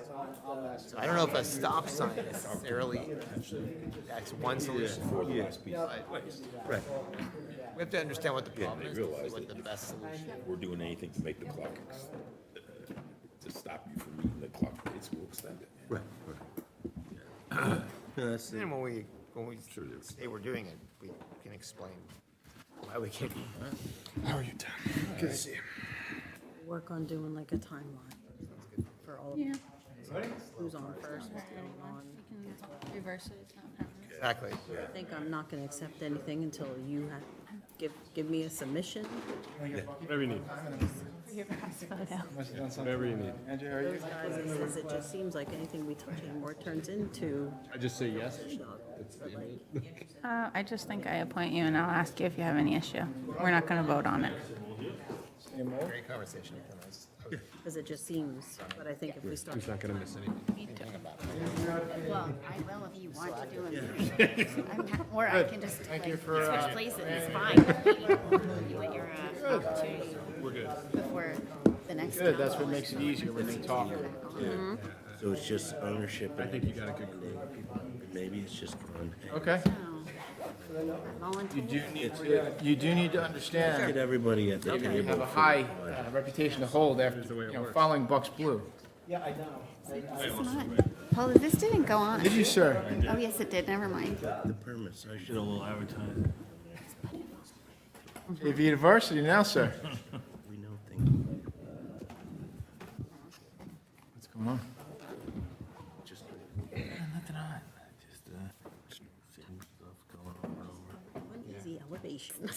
So I don't know if a stop sign necessarily, that's one solution. For the last piece. Right. We have to understand what the problem they is, to see realize what the that best solution is. If we're doing anything to make the clock, to stop you from meeting the clock, it's will extend it. Right. No, that's And when we Sure they would. say we're doing it, we can explain why we can't. How are you, Tom? Good to see you. Work on doing like a timeline for all of Yeah, who's on first, who's on. you can reverse it. It's not happening. Exactly. I think I'm not gonna accept anything until you give me a submission. Whatever you need. Whatever you need. Those guys, it says it just seems like anything we touch anymore turns into. I just say yes. But like, I just think I appoint you and I'll ask you if you have any issue. We're not gonna vote on it. Great conversation. cause it just seems, but I think if we start. He's not gonna miss anything. Well, I will if you want to do it. Or I can just like switch places, it's fine. You want your opportunity We're good. before the next. Good, that's what makes it easier when they talk. So it's just ownership. I think you got a good crew. Maybe it's just fun. Okay. You do need to understand Get everybody at the that you table. have a high reputation to hold after, following Bucks Blue. Paul, this didn't go on. Did you, sir? Oh, yes, it did, never mind. The permits, I should have advertised. If University now, sir. We know things. What's going on? Just Nothing on. just same stuff going over and over. One easy elevation.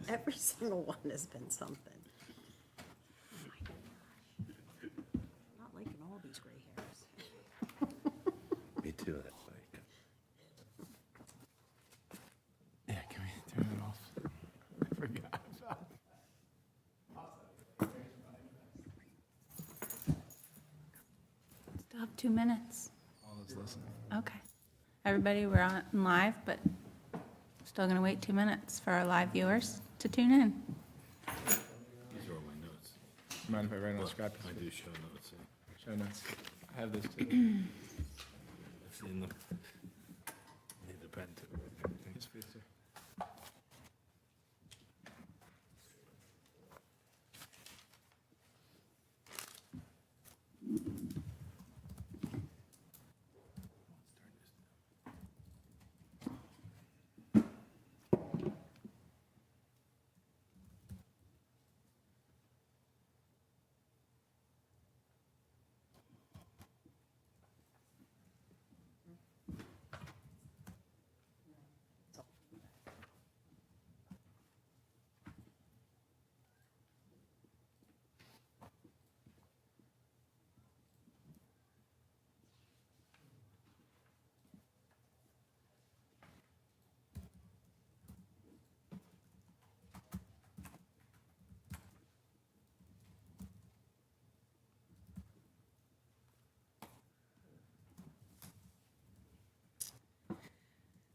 Every single one has been something. Oh my gosh. Not liking all these gray hairs. Me too. That's like. Yeah, can we turn it off? I forgot about it. Still have 2 minutes. All is listening. Okay. Everybody, we're on live, but still gonna wait 2 minutes for our live viewers to tune in. These are all my notes. Mind if I write on a scrap? I do show notes. Show notes. I have this too. I've seen them. Need the pen too. Yes, please, sir.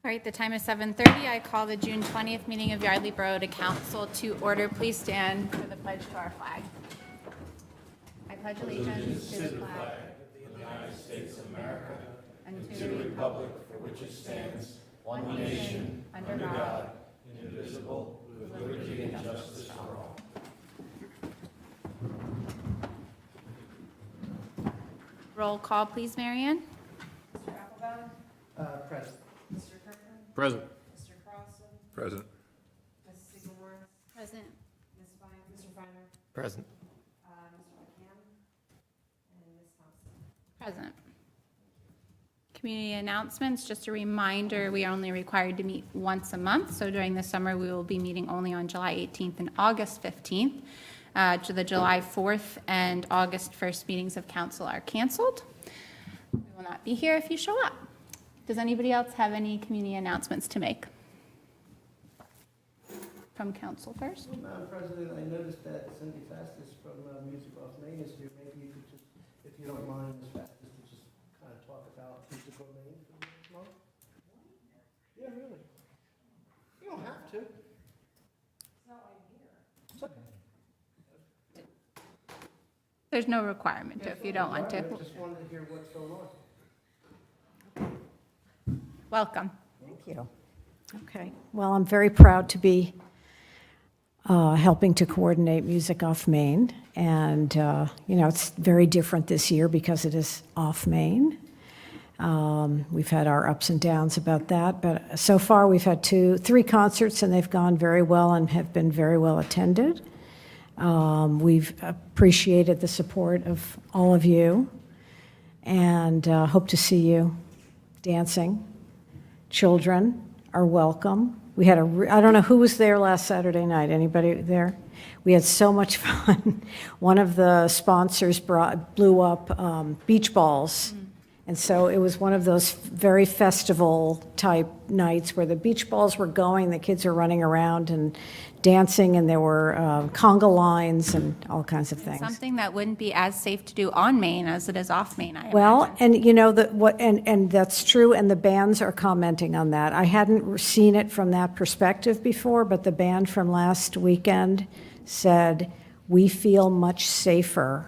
All right, the time is 7:30. I call the June 20th meeting of Yardley Borough to council to order. Please stand for the pledge to our flag. I pledge allegiance to the flag of the United States of America and to the republic for which it stands, one nation, under God, indivisible, with liberty and justice for all. Roll call, please, Marianne. Present. Present. Mr. Carlson, Present. Mrs. Seymour, Present. Mr. Finer, Present. Mr. McCann, and Ms. Thompson. Present. Community announcements, just a reminder, we are only required to meet once a month, so during the summer, we will be meeting only on July 18th and August 15th. To the July 4th and August 1st meetings of council are canceled. We will not be here if you show up. Does anybody else have any community announcements to make? From council first? Madam President, I noticed that Cindy Fastis from Music Off Main is here. Maybe you could just, if you don't mind, Ms. Fastis, to just kind of talk about Music Off Main for this month? Yeah, really. You don't have to. It's not why I'm here. It's okay. There's no requirement to if you don't want to. Just wanted to hear what's going on. Welcome. Thank you. Okay, well, I'm very proud to be helping to coordinate Music Off Main. And, it's very different this year because it is off Main. We've had our ups and downs about that, but so far we've had 3 concerts, and they've gone very well and have been very well attended. We've appreciated the support of all of you, and hope to see you dancing. Children are welcome. We had I don't know who was there last Saturday night. Anybody there? We had so much fun. One of the sponsors blew up beach balls. And so it was one of those very festival-type nights where the beach balls were going, the kids are running around and dancing, and there were conga lines and all kinds of things. Something that wouldn't be as safe to do on Main as it is off Main, I Well, imagine. and and that's true, and the bands are commenting on that. I hadn't seen it from that perspective before, but the band from last weekend said, "We feel much safer."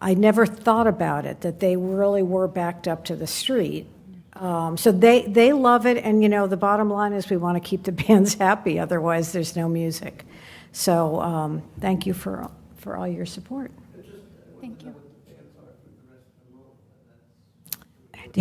I never thought about it, that they really were backed up to the street. So they love it, and, the bottom line is we want to keep the bands happy, otherwise there's no music. So thank you for all your support. Thank you.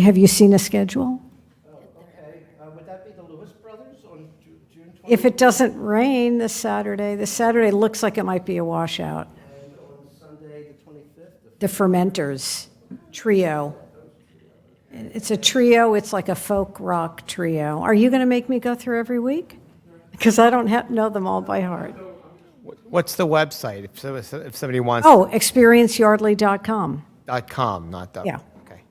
Have you seen a schedule? Okay, would that be the Lewis Brothers on June 20th? If it doesn't rain this Saturday looks like it might be a washout. And on Sunday, the 25th? The Fermenters Trio. It's a trio, it's like a folk rock trio. Are you going to make me go through every week? Because I don't know them all by heart. What's the website if somebody wants? Oh, experienceyardley.com. .com, not Yeah. Okay.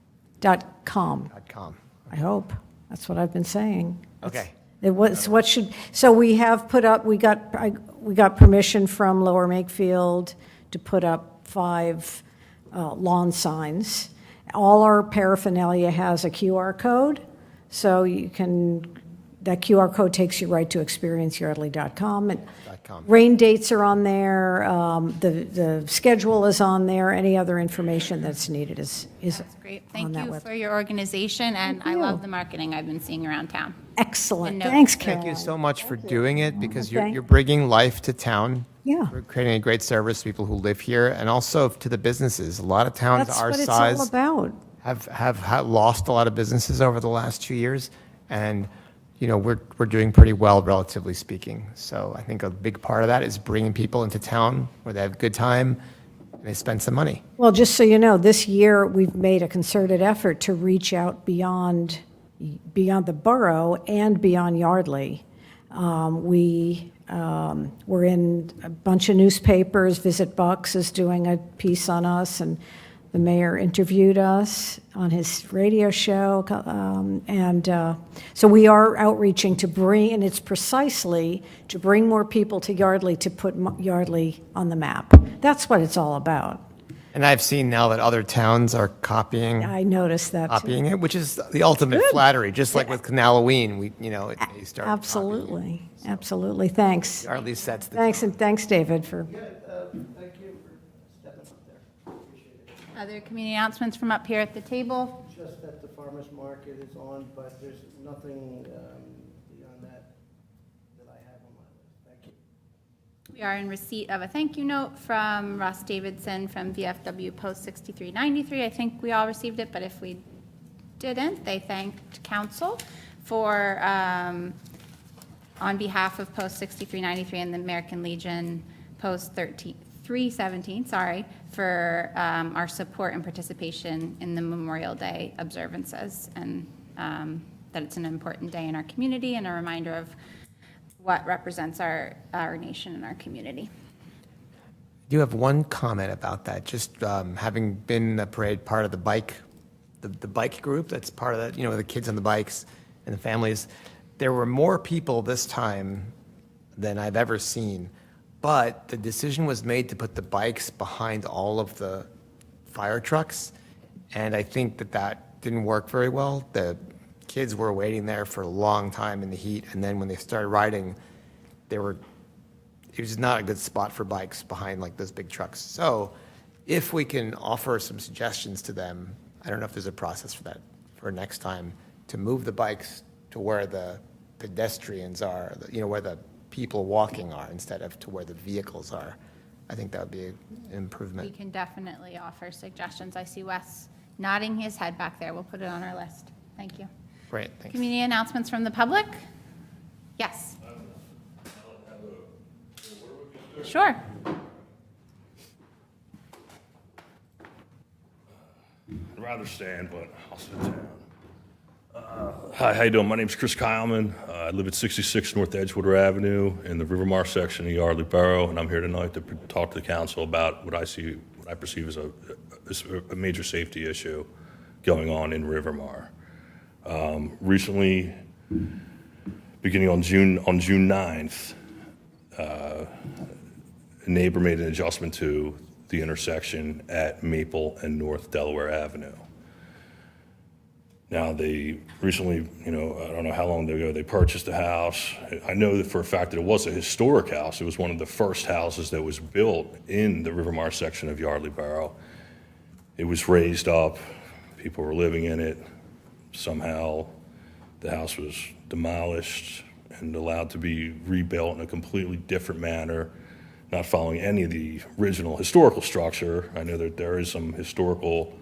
.com, .com. I hope. That's what I've been saying. Okay. It was, so we have put up, we got permission from Lower Makefield to put up 5 lawn signs. All our paraphernalia has a QR code, so that QR code takes you right to experienceyardley.com. And .com. rain dates are on there, the schedule is on there, any other information that's needed is That's great. on Thank that you web. for your organization, and I love the marketing I've been seeing around town. Excellent, And no- thanks, Thank Carol. you so much for doing it, because Okay. you're bringing life to town. Yeah. We're creating a great service to people who live here, and also to the businesses. A lot of towns That's our what it's size all about. have lost a lot of businesses over the last 2 years, and we're doing pretty well, relatively speaking. So I think a big part of that is bringing people into town where they have a good time and they spend some money. Well, just so you know, this year we've made a concerted effort to reach out beyond the borough and beyond Yardley. We're in a bunch of newspapers. Visit Bucks is doing a piece on us, and the mayor interviewed us on his radio show. So we are outreaching to bring, and it's precisely to bring more people to Yardley, to put Yardley on the map. That's what it's all about. And I've seen now that other towns are copying I noticed that too. copying it, which is the ultimate flattery. Just like with Halloween, they start Absolutely, absolutely. Thanks. Yardley sets the Thanks, and thanks, David, for, Thank you for stepping up there. Appreciate it. Other community announcements from up here at the table? Just that the farmer's market is on, but there's nothing beyond that I have on my list. Thank you. We are in receipt of a thank you note from Ross Davidson from VFW Post 6393. I think we all received it, but if we didn't, they thanked council for, on behalf of Post 6393 and the American Legion Post 317, for our support and participation in the Memorial Day observances, and that it's an important day in our community and a reminder of what represents our nation and our community. I do have one comment about that. Just having been the parade part of the bike group, that's part of that, the kids on the bikes and the families. There were more people this time than I've ever seen, but the decision was made to put the bikes behind all of the fire trucks, and I think that didn't work very well. The kids were waiting there for a long time in the heat, and then when they started riding, it was not a good spot for bikes behind like those big trucks. So if we can offer some suggestions to them, I don't know if there's a process for that for next time, to move the bikes to where the pedestrians are, where the people walking are instead of to where the vehicles are. I think that would be an We improvement. can definitely offer suggestions. I see Wes nodding his head back there. We'll put it on our list. Thank you. Great, thanks. Community announcements from the public? Yes. Sure. I'd rather stand, but I'll sit down. Hi, how you doing? My name's Chris Kyleman. I live at 66 North Edgewater Avenue in the Rivermar section of Yardley Borough, and I'm here tonight to talk to the council about what I perceive as a major safety issue going on in Rivermar. Recently, beginning on June 9th, a neighbor made an adjustment to the intersection at Maple and North Delaware Avenue. Now, they recently, I don't know how long ago, they purchased a house. I know that for a fact that it was a historic house. It was one of the first houses that was built in the Rivermar section of Yardley Borough. It was raised up. People were living in it. Somehow, the house was demolished and allowed to be rebuilt in a completely different manner, not following any of the original historical structure. I know that there is some historical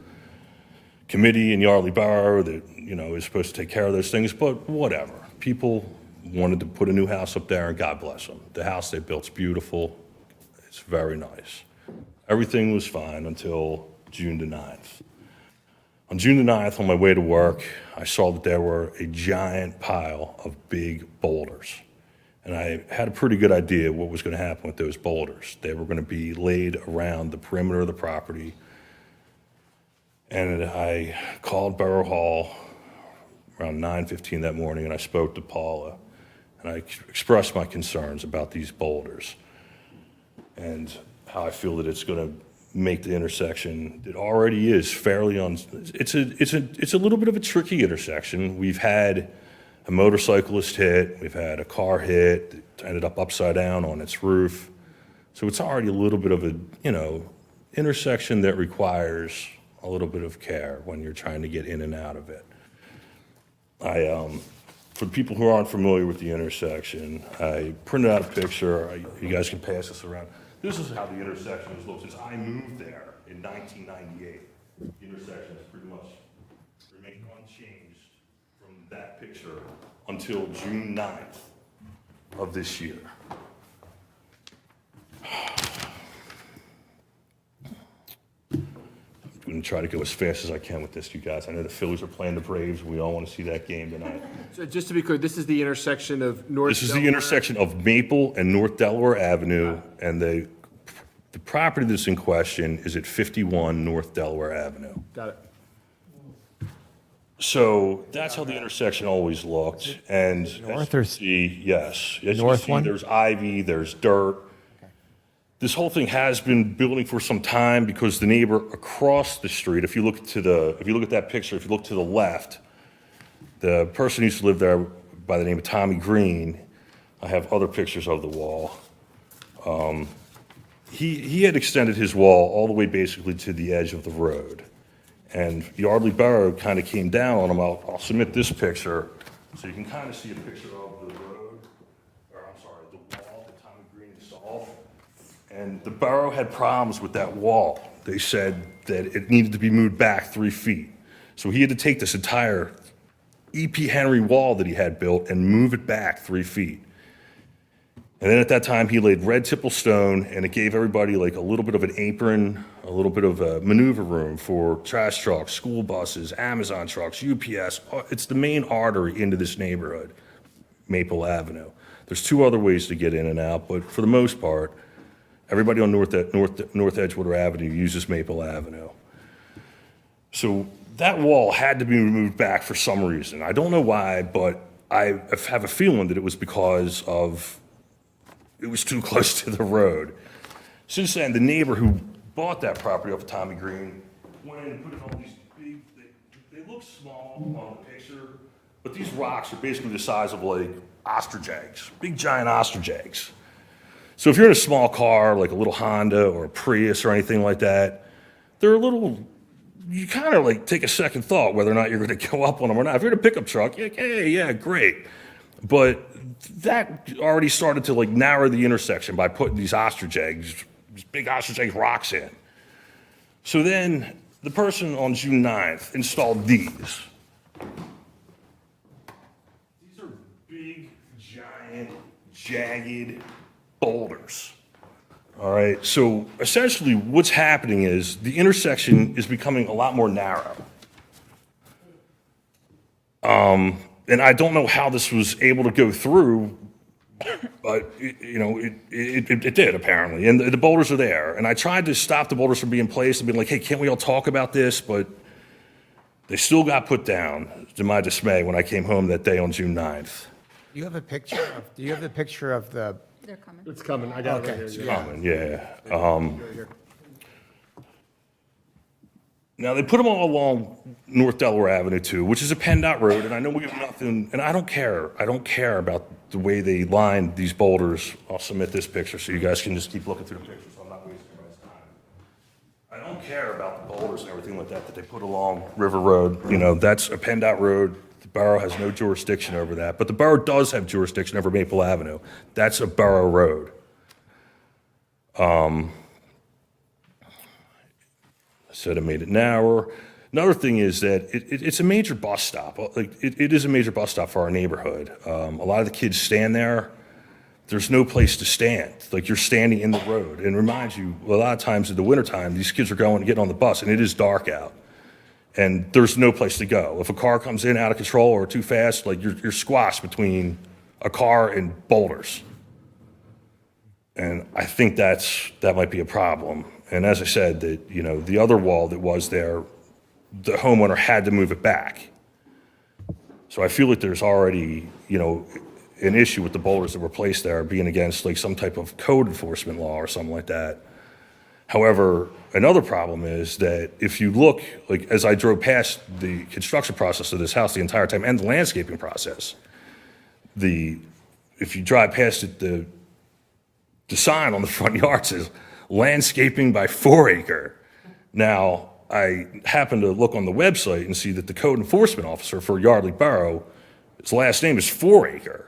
committee in Yardley Borough that, is supposed to take care of those things, but whatever. People wanted to put a new house up there, and God bless them. The house they built's beautiful. It's very nice. Everything was fine until June the 9th. On June the 9th, on my way to work, I saw that there were a giant pile of big boulders. And I had a pretty good idea what was going to happen with those boulders. They were going to be laid around the perimeter of the property. And I called Borough Hall around 9:15 that morning, and I spoke to Paula. And I expressed my concerns about these boulders and how I feel that it's going to make the intersection that already is fairly it's a little bit of a tricky intersection. We've had a motorcyclist hit, we've had a car hit that ended up upside down on its roof. So it's already a little bit of a, intersection that requires a little bit of care when you're trying to get in and out of it. For the people who aren't familiar with the intersection, I printed out a picture. You guys can pass this around. This is how the intersection has looked since I moved there in 1998. The intersection has pretty much remained unchanged from that picture until June 9th of this year. I'm going to try to go as fast as I can with this, you guys. I know the Phillies are playing the Braves. We all want to see that game tonight. So just to be clear, this is the intersection of North This is the Delaware- intersection of Maple and North Delaware Avenue, and the property that's in question is at 51 North Delaware Avenue. Got it. So that's how the intersection always looked, and as you North or can see, yes. As you can north see, one? there's ivy, there's dirt. This whole thing has been building for some time because the neighbor across the street, if you look at that picture, if you look to the left, the person who used to live there by the name of Tommy Green, I have other pictures of the wall. He had extended his wall all the way basically to the edge of the road. And Yardley Borough kind of came down on him. I'll submit this picture so you can kind of see a picture of the road, or I'm sorry, the wall that Tommy Green installed. And the borough had problems with that wall. They said that it needed to be moved back 3 feet. So he had to take this entire E.P. Henry wall that he had built and move it back 3 feet. And then at that time, he laid red tipple stone, and it gave everybody like a little bit of an apron, a little bit of a maneuver room for trash trucks, school buses, Amazon trucks, UPS. It's the main artery into this neighborhood, Maple Avenue. There's 2 other ways to get in and out, but for the most part, everybody on North Edgewater Avenue uses Maple Avenue. So that wall had to be moved back for some reason. I don't know why, but I have a feeling that it was because it was too close to the road. Since then, the neighbor who bought that property off of Tommy Green went in and put in all these big, they look small on the picture, but these rocks are basically the size of like ostrich eggs, big giant ostrich eggs. So if you're in a small car, like a little Honda or a Prius or anything like that, they're a little, you kind of like take a second thought whether or not you're going to go up on them or not. If you're in a pickup truck, you're like, hey, yeah, great. But that already started to like narrow the intersection by putting these ostrich eggs, these big ostrich egg rocks in. So then the person on June 9th installed these. These are big, giant, jagged boulders. All right, so essentially what's happening is the intersection is becoming a lot more narrow. And I don't know how this was able to go through, but it did apparently. And the boulders are there. And I tried to stop the boulders from being placed and be like, hey, can't we all talk about this? But they still got put down, to my dismay, when I came home that day on June 9th. Do you have the picture of the, They're coming. It's coming, I got it right here. Common, yeah. Now, they put them all along North Delaware Avenue too, which is a PennDOT road, and I know we have nothing, and I don't care. I don't care about the way they lined these boulders. I'll submit this picture so you guys can just keep looking through the pictures so I'm not wasting everybody's time. I don't care about the boulders and everything like that they put along River Road. That's a PennDOT road. The borough has no jurisdiction over that, but the borough does have jurisdiction over Maple Avenue. That's a borough road. Said I made it narrower. Another thing is that it's a major bus stop. Like it is a major bus stop for our neighborhood. A lot of the kids stand there. There's no place to stand. Like you're standing in the road. And remind you, a lot of times in the wintertime, these kids are going and getting on the bus, and it is dark out. And there's no place to go. If a car comes in out of control or too fast, like you're squashed between a car and boulders. And I think that might be a problem. And as I said, the other wall that was there, the homeowner had to move it back. So I feel like there's already, an issue with the boulders that were placed there being against like some type of code enforcement law or something like that. However, another problem is that if you look, like as I drove past the construction process of this house the entire time and the landscaping process, if you drive past it, the sign on the front yard says landscaping by 4 acre. Now, I happened to look on the website and see that the code enforcement officer for Yardley Borough, his last name is 4 acre.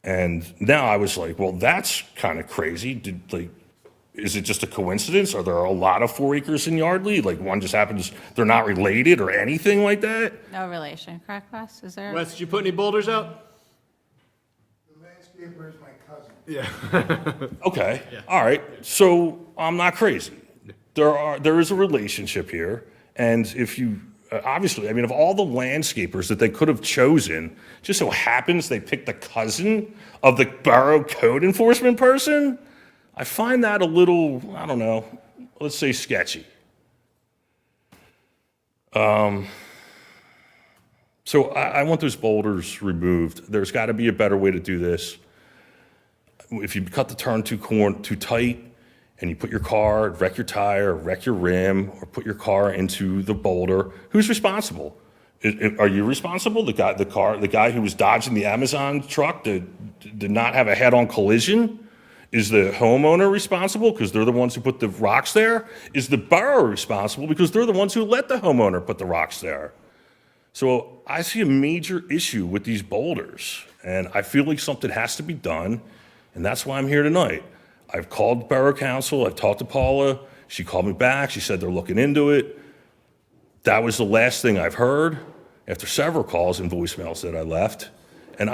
And now I was like, well, that's kind of crazy. Is it just a coincidence? Are there a lot of 4 acres in Yardley? Like one just happens, they're not related or anything like that? No relation, correct, Wes? Is there? Wes, did you put any boulders out? The landscaper is my cousin. Yeah. Okay, all right. So I'm not crazy. There is a relationship here. And if you, obviously, I mean, of all the landscapers that they could have chosen, just so happens they picked the cousin of the borough code enforcement person, I find that a little, I don't know, let's say sketchy. So I want those boulders removed. There's got to be a better way to do this. If you cut the turn too tight and you put your car, wreck your tire, wreck your rim, or put your car into the boulder, who's responsible? Are you responsible? The guy who was dodging the Amazon truck did not have a head-on collision? Is the homeowner responsible because they're the ones who put the rocks there? Is the borough responsible because they're the ones who let the homeowner put the rocks there? So I see a major issue with these boulders, and I feel like something has to be done, and that's why I'm here tonight. I've called Borough Council, I've talked to Paula, she called me back, she said they're looking into it. That was the last thing I've heard after several calls and voicemails that I left. And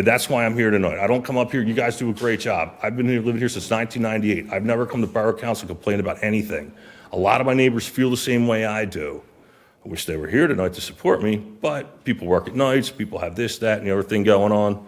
that's why I'm here tonight. I don't come up here, you guys do a great job. I've been living here since 1998. I've never come to Borough Council and complained about anything. A lot of my neighbors feel the same way I do. I wish they were here tonight to support me, but people work at nights, people have this, that, and the other thing going on.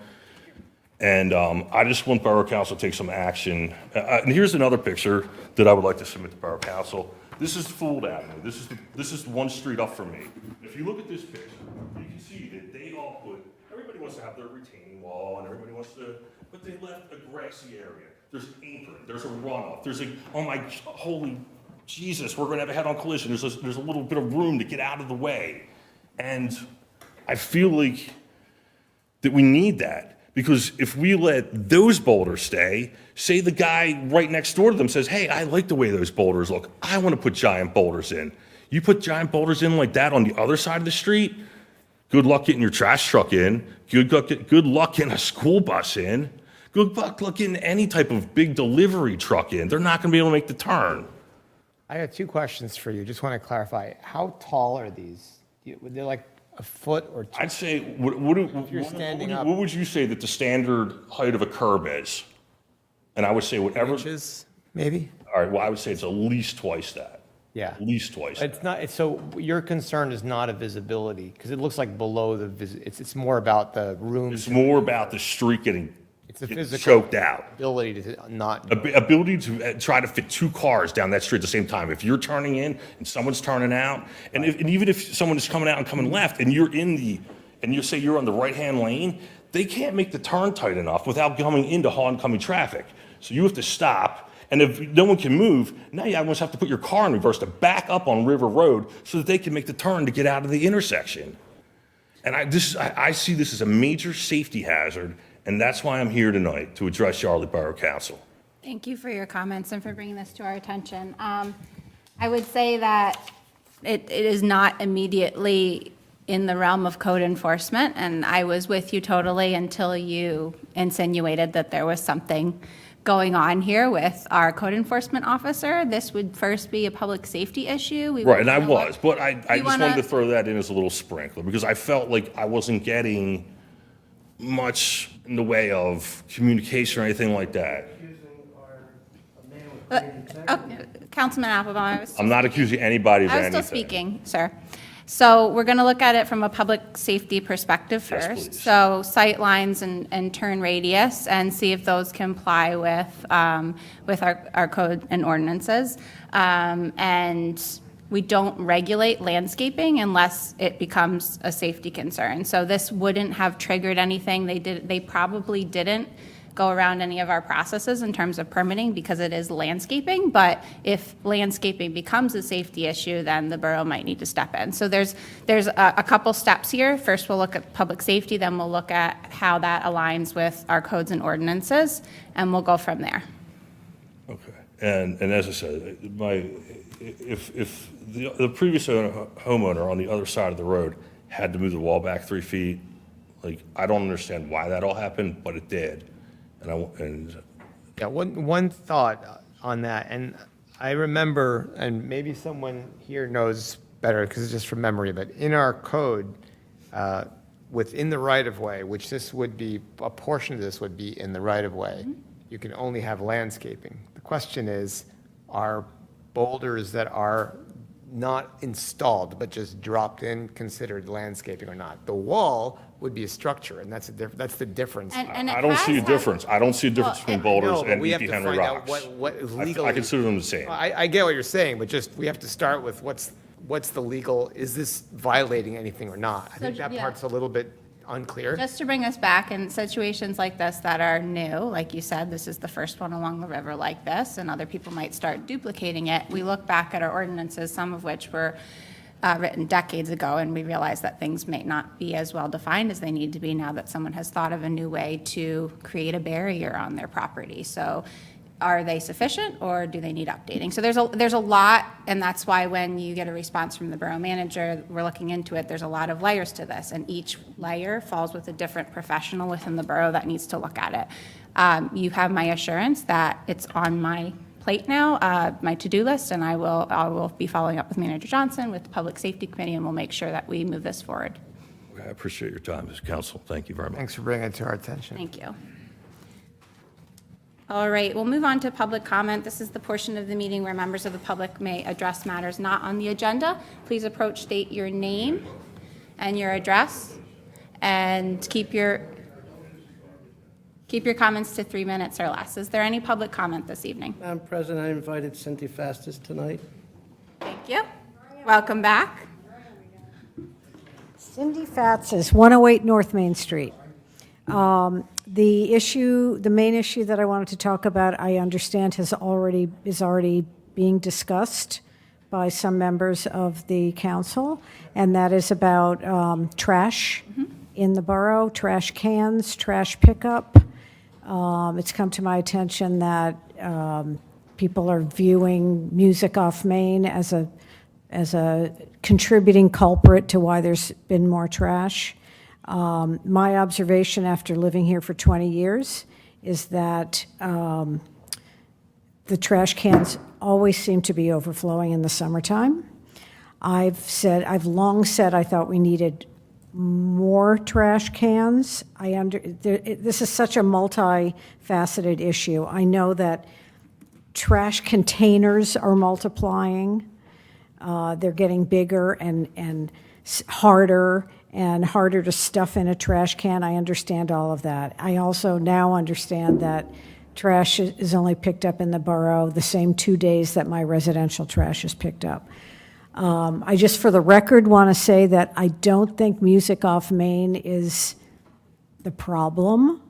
And I just want Borough Council to take some action. And here's another picture that I would like to submit to Borough Council. This is Fould Avenue. This is one street up from me. If you look at this picture, you can see that they all put, everybody wants to have their retaining wall and everybody wants to, but they left a grassy area. There's an apron, there's a runoff, there's oh my, holy Jesus, we're gonna have a head-on collision. There's a little bit of room to get out of the way. And I feel like that we need that. Because if we let those boulders stay, say the guy right next door to them says, hey, I like the way those boulders look. I want to put giant boulders in. You put giant boulders in like that on the other side of the street, good luck getting your trash truck in. Good luck getting a school bus in. Good luck getting any type of big delivery truck in. They're not going to be able to make the turn. I got two questions for you. Just want to clarify. How tall are these? They're like a foot or two? I'd say, you're standing up. what would you say that the standard height of a curb is? And I would say whatever. Inches, maybe? All right, well, I would say it's at least twice that. Yeah. At least twice that. It's not, so your concern is not a visibility, because it looks like below it's more about the rooms. It's more about the street getting a physical choked out. ability to not. Ability to try to fit two cars down that street at the same time. If you're turning in and someone's turning out, and even if someone is coming out and coming left, and you say you're on the right-hand lane, they can't make the turn tight enough without coming into oncoming traffic. So you have to stop, and if no one can move, now you almost have to put your car in reverse to back up on River Road so that they can make the turn to get out of the intersection. And I see this as a major safety hazard, and that's why I'm here tonight, to address Yardley Borough Council. Thank you for your comments and for bringing this to our attention. I would say that it is not immediately in the realm of code enforcement, and I was with you totally until you insinuated that there was something going on here with our code enforcement officer. This would first be a public safety issue. Right, and I was, but I just wanna- wanted to throw that in as a little sprinkler, because I felt like I wasn't getting much in the way of communication or anything like that. Accusing a man with great integrity. Councilman Applebaum, I'm not accusing anybody of I was anything. still speaking, sir. So we're going to look at it from a public safety perspective Yes, first. please. So sight lines and turn radius, and see if those comply with our code and ordinances. And we don't regulate landscaping unless it becomes a safety concern. So this wouldn't have triggered anything. They probably didn't go around any of our processes in terms of permitting because it is landscaping. But if landscaping becomes a safety issue, then the borough might need to step in. So there's a couple steps here. First, we'll look at public safety, then we'll look at how that aligns with our codes and ordinances, and we'll go from there. Okay, and as I said, if the previous homeowner on the other side of the road had to move the wall back 3 feet, like, I don't understand why that all happened, but it did. Yeah, one thought on that, and I remember, and maybe someone here knows better because it's just from memory, but in our code, within the right-of-way, which this would be, a portion of this would be in the right-of-way, you can only have landscaping. The question is, are boulders that are not installed but just dropped in considered landscaping or not? The wall would be a structure, and that's the difference. And it I don't see a has difference. I don't see a difference between boulders No, but and we have E.P. to Henry find out rocks. what is I legally. consider them the same. I get what you're saying, but just, we have to start with what's the legal, is this violating anything or not? I think that yeah. part's a little bit unclear. Just to bring us back in situations like this that are new, like you said, this is the first one along the river like this, and other people might start duplicating it. We look back at our ordinances, some of which were written decades ago, and we realize that things may not be as well defined as they need to be now that someone has thought of a new way to create a barrier on their property. So are they sufficient, or do they need updating? So there's a lot, and that's why when you get a response from the borough manager, we're looking into it, there's a lot of layers to this, and each layer falls with a different professional within the borough that needs to look at it. You have my assurance that it's on my plate now, my to-do list, and I will be following up with Manager Johnson, with the Public Safety Committee, and we'll make sure that we move this forward. Okay, I appreciate your time as council. Thank you very much. Thanks for bringing it to our attention. Thank you. All right, we'll move on to public comment. This is the portion of the meeting where members of the public may address matters not on the agenda. Please approach, state your name and your address, and keep your comments to 3 minutes or less. Is there any public comment this evening? Madam President, I invited Cynthia Fastis tonight. Thank you. Welcome back. Cindy Fatz is 108 North Main Street. The main issue that I wanted to talk about, I understand is already being discussed by some members of the council, and that is about trash in the borough, trash cans, trash pickup. It's come to my attention that people are viewing music off Main as a contributing culprit to why there's been more trash. My observation after living here for 20 years is that the trash cans always seem to be overflowing in the summertime. I've long said I thought we needed more trash cans. This is such a multifaceted issue. I know that trash containers are multiplying. They're getting bigger and harder to stuff in a trash can. I understand all of that. I also now understand that trash is only picked up in the borough the same 2 days that my residential trash is picked up. I just, for the record, want to say that I don't think music off Main is the problem.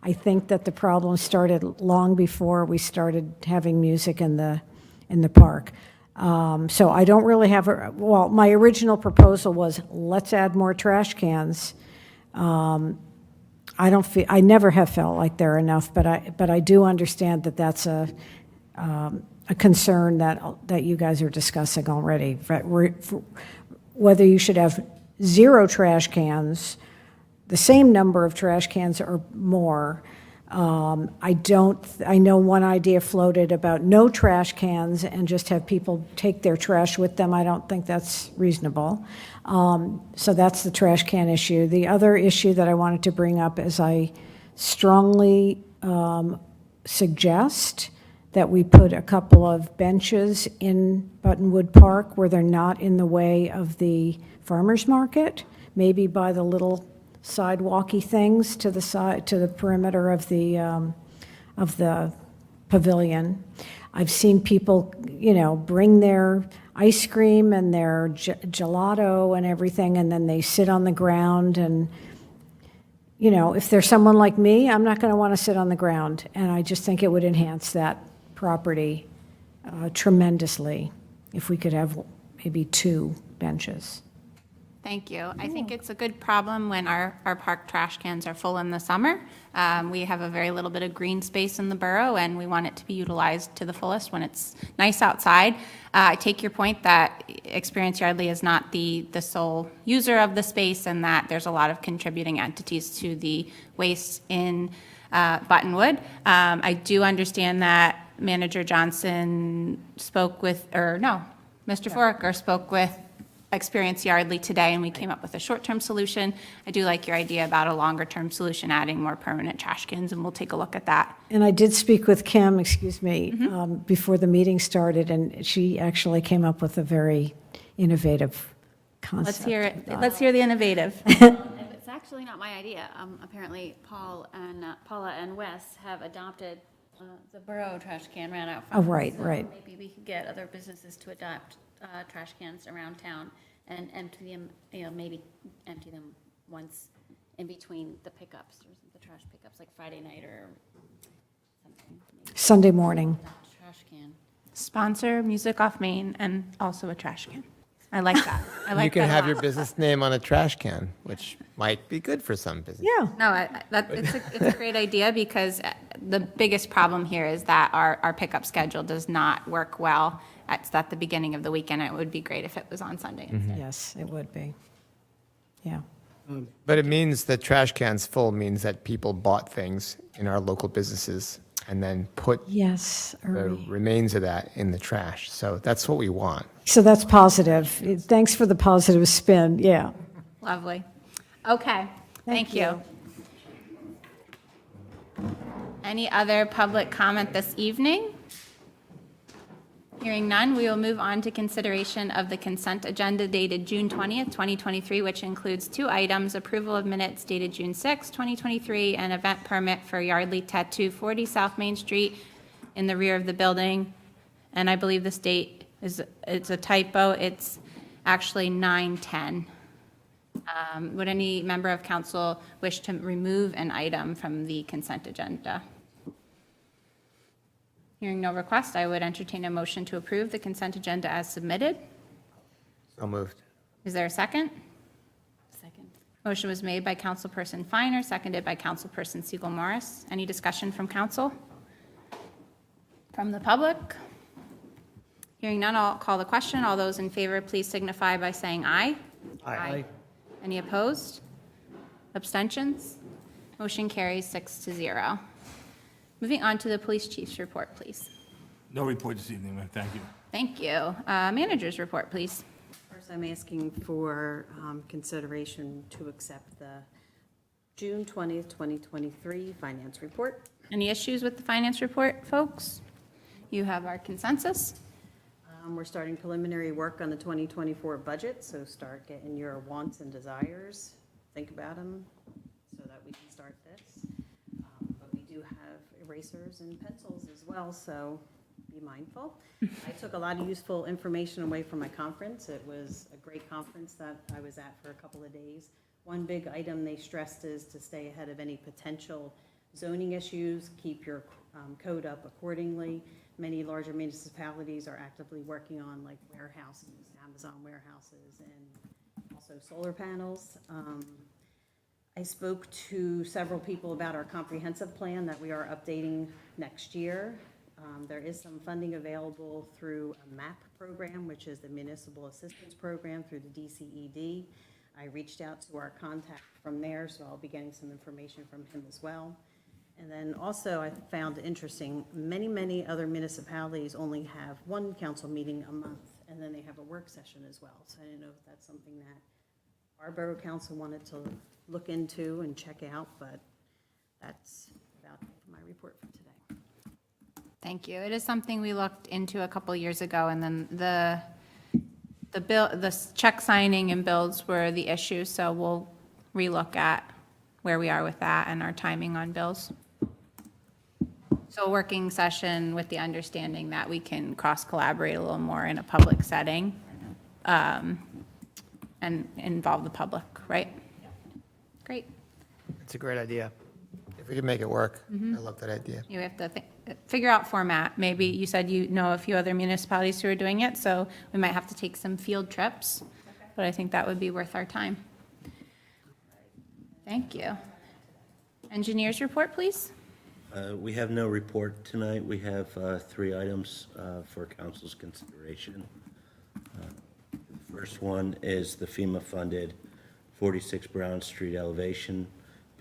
I think that the problem started long before we started having music in the park. So I don't really have well, my original proposal was let's add more trash cans. I never have felt like there are enough, but I do understand that that's a concern that you guys are discussing already. Whether you should have 0 trash cans, the same number of trash cans or more. I know one idea floated about no trash cans and just have people take their trash with them. I don't think that's reasonable. So that's the trash can issue. The other issue that I wanted to bring up is I strongly suggest that we put a couple of benches in Buttonwood Park where they're not in the way of the farmer's market, maybe by the little sidewalky things to the side, to the perimeter of the pavilion. I've seen people, bring their ice cream and their gelato and everything, and then they sit on the ground. And, if there's someone like me, I'm not going to want to sit on the ground. And I just think it would enhance that property tremendously if we could have maybe 2 benches. Thank you. I think it's a good problem when our park trash cans are full in the summer. We have a very little bit of green space in the borough, and we want it to be utilized to the fullest when it's nice outside. I take your point that Experience Yardley is not the sole user of the space, and that there's a lot of contributing entities to the waste in Buttonwood. I do understand that Manager Johnson spoke with, Mr. Foraker spoke with Experience Yardley today, and we came up with a short-term solution. I do like your idea about a longer-term solution, adding more permanent trash cans, and we'll take a look at that. And I did speak with Kim, before the meeting started, and she actually came up with a very innovative concept. Let's hear it. Let's hear the innovative. It's actually not my idea. Apparently, Paula and Wes have adopted the borough trash can ran out. Oh, right. Maybe we could get other businesses to adopt trash cans around town and empty them, maybe empty them once in between the pickups, or the trash pickups, like Friday night or something. Maybe Sunday morning. trash can. Sponsor Music Off Main and also a trash can. I like that. I like You can that a have lot. your business name on a trash can, which might be good for some businesses. Yeah. No, it's a great idea, because the biggest problem here is that our pickup schedule does not work well. It's at the beginning of the weekend. It would be great if it was on Sunday instead. Yes, it would be. Yeah. But it means that trash cans full means that people bought things in our local businesses and then put Yes, the Ernie. remains of that in the trash. So that's what we want. So that's positive. Thanks for the positive spin. Yeah. Lovely. Okay, thank you. Any other public comment this evening? Hearing none, we will move on to consideration of the consent agenda dated June 20th, 2023, which includes 2 items: approval of minutes dated June 6th, 2023, and event permit for Yardley Tattoo, 40 South Main Street, in the rear of the building. And I believe this date it's a typo. It's actually 9/10. Would any member of council wish to remove an item from the consent agenda? Hearing no request, I would entertain a motion to approve the consent agenda as submitted. So moved. Is there a second? Second. Motion was made by Councilperson Finer, seconded by Councilperson Siegel Morris. Any discussion from council? From the public? Hearing none, I'll call the question. All those in favor, please signify by saying aye. Aye. Any opposed? Abstentions? Motion carries 6-0. Moving on to the police chief's report, please. No report this evening, ma'am. Thank you. Thank you. Manager's report, please. First, I'm asking for consideration to accept the June 20th, 2023 finance report. Any issues with the finance report, folks? You have our consensus. We're starting preliminary work on the 2024 budget, so start getting your wants and desires, think about them, so that we can start this. But we do have erasers and pencils as well, so be mindful. I took a lot of useful information away from my conference. It was a great conference that I was at for a couple of days. One big item they stressed is to stay ahead of any potential zoning issues, keep your code up accordingly. Many larger municipalities are actively working on like warehouses, Amazon warehouses, and also solar panels. I spoke to several people about our comprehensive plan that we are updating next year. There is some funding available through a MAP program, which is the Municipal Assistance Program through the DCED. I reached out to our contact from there, so I'll be getting some information from him as well. And then also I found interesting, many other municipalities only have one council meeting a month, and then they have a work session as well. So I didn't know if that's something that our borough council wanted to look into and check out, but that's about my report for today. Thank you. It is something we looked into a couple years ago, and then the check signing and bills were the issue, so we'll relook at where we are with that and our timing on bills. So a working session with the understanding that we can cross-collaborate a little more in a public setting, and involve the public, right? Great. It's a great idea. If we can make it work, I love that idea. You have to figure out format. Maybe you said you know a few other municipalities who are doing it, so we might have to take some field trips, but I think that would be worth our time. Thank you. Engineers report, please. We have no report tonight. We have 3 items for council's consideration. The first one is the FEMA-funded 46 Brown Street elevation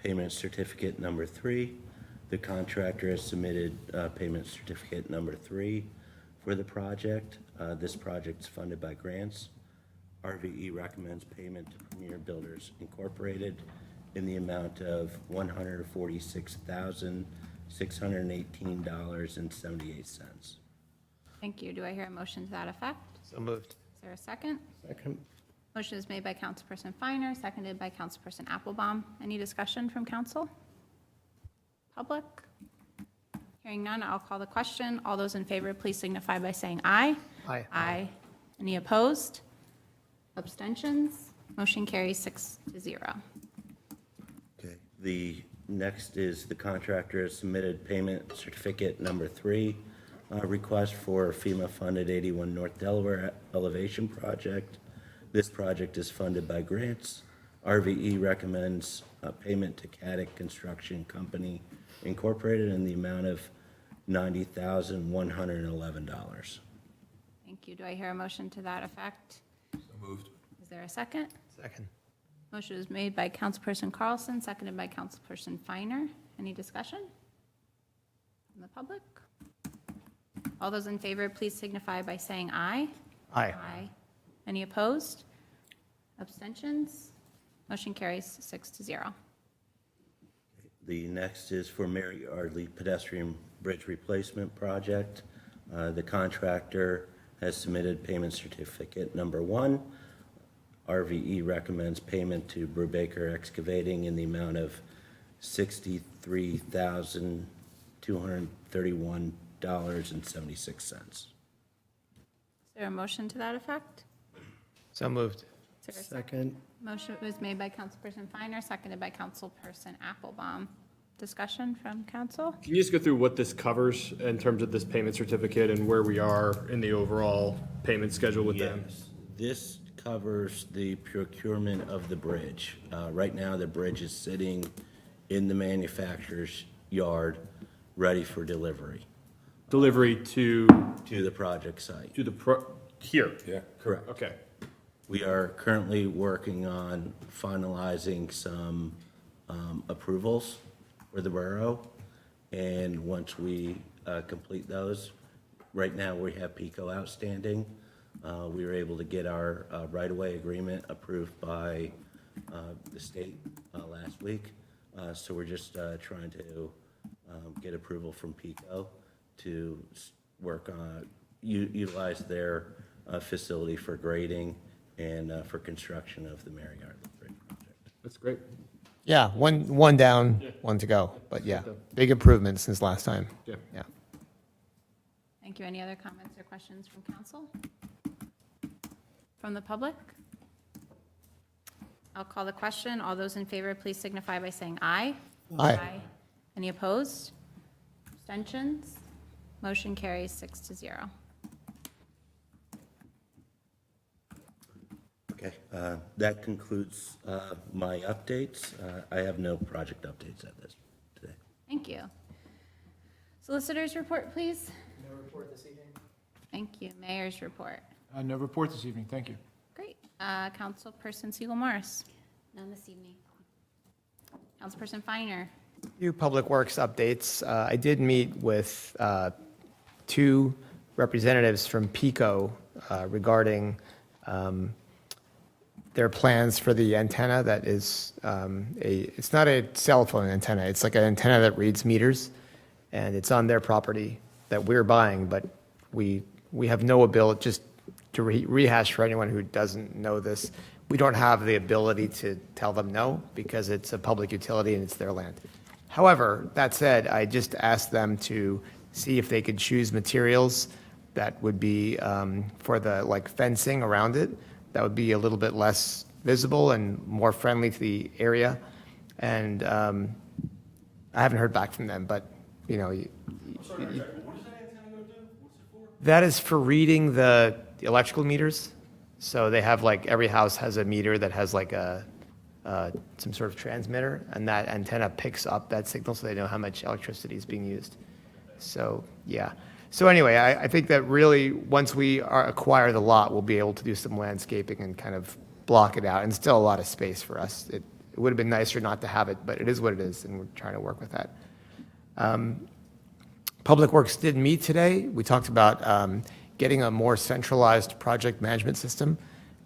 payment certificate number 3. The contractor has submitted payment certificate number 3 for the project. This project is funded by grants. RVE recommends payment to Premier Builders Incorporated in the amount of $146,618.78. Thank you. Do I hear a motion to that effect? So moved. Is there a second? Second. Motion is made by Councilperson Finer, seconded by Councilperson Applebaum. Any discussion from council? Public? Hearing none, I'll call the question. All those in favor, please signify by saying aye. Aye. Aye. Any opposed? Abstentions? Motion carries 6-0. Okay. The next is the contractor has submitted payment certificate number 3, request for FEMA-funded 81 North Delaware elevation project. This project is funded by grants. RVE recommends payment to Caddick Construction Company Incorporated in the amount of $90,111. Thank you. Do I hear a motion to that effect? So moved. Is there a second? Second. Motion is made by Councilperson Carlson, seconded by Councilperson Finer. Any discussion from the public? All those in favor, please signify by saying aye. Aye. Aye. Any opposed? Abstentions? Motion carries 6-0. The next is for Mary Yardley pedestrian bridge replacement project. The contractor has submitted payment certificate number 1. RVE recommends payment to Brubaker Excavating in the amount of $63,231.76. Is there a motion to that effect? So moved. Is there a Second. Motion was made by Councilperson Finer, seconded by Councilperson Applebaum. Discussion from council? Can you just go through what this covers in terms of this payment certificate and where we are in the overall payment schedule with them? Yes, this covers the procurement of the bridge. Right now, the bridge is sitting in the manufacturer's yard, ready for delivery Delivery to to the project site. here? Yeah. Correct. Okay. We are currently working on finalizing some approvals for the borough. And once we complete those, right now we have PICO outstanding. We were able to get our right-of-way agreement approved by the state last week. So we're just trying to get approval from PICO to work on, utilize their facility for grading and for construction of the Mary Yardley Bridge project. That's great. Yeah, one down, one to go. But yeah, big improvement since last time. Yeah. Yeah. Thank you. Any other comments or questions from council? From the public? I'll call the question. All those in favor, please signify by saying aye. Aye. Any opposed? Abstentions? Motion carries 6-0. Okay, that concludes my updates. I have no project updates at this today. Thank you. Solicitors report, please. No report this evening? Thank you. Mayor's report. No report this evening, thank you. Great. Councilperson Siegel Morris. None this evening. Councilperson Finer. Few Public Works updates. I did meet with two representatives from PICO regarding their plans for the antenna that is it's not a cell phone antenna, it's like an antenna that reads meters, and it's on their property that we're buying, but we have no ability, just to rehash for anyone who doesn't know this, we don't have the ability to tell them no because it's a public utility and it's their land. However, that said, I just asked them to see if they could choose materials that would be for the like fencing around it, that would be a little bit less visible and more friendly to the area. And I haven't heard back from them, but you know, What is that antenna going to do? What's it for? that is for reading the electrical meters. So they have like, every house has a meter that has like some sort of transmitter, and that antenna picks up that signal so they know how much electricity is being used. So, yeah. So anyway, I think that really, once we acquire the lot, we'll be able to do some landscaping and kind of block it out, and still a lot of space for us. It would have been nicer not to have it, but it is what it is, and we're trying to work with that. Public Works did meet today. We talked about getting a more centralized project management system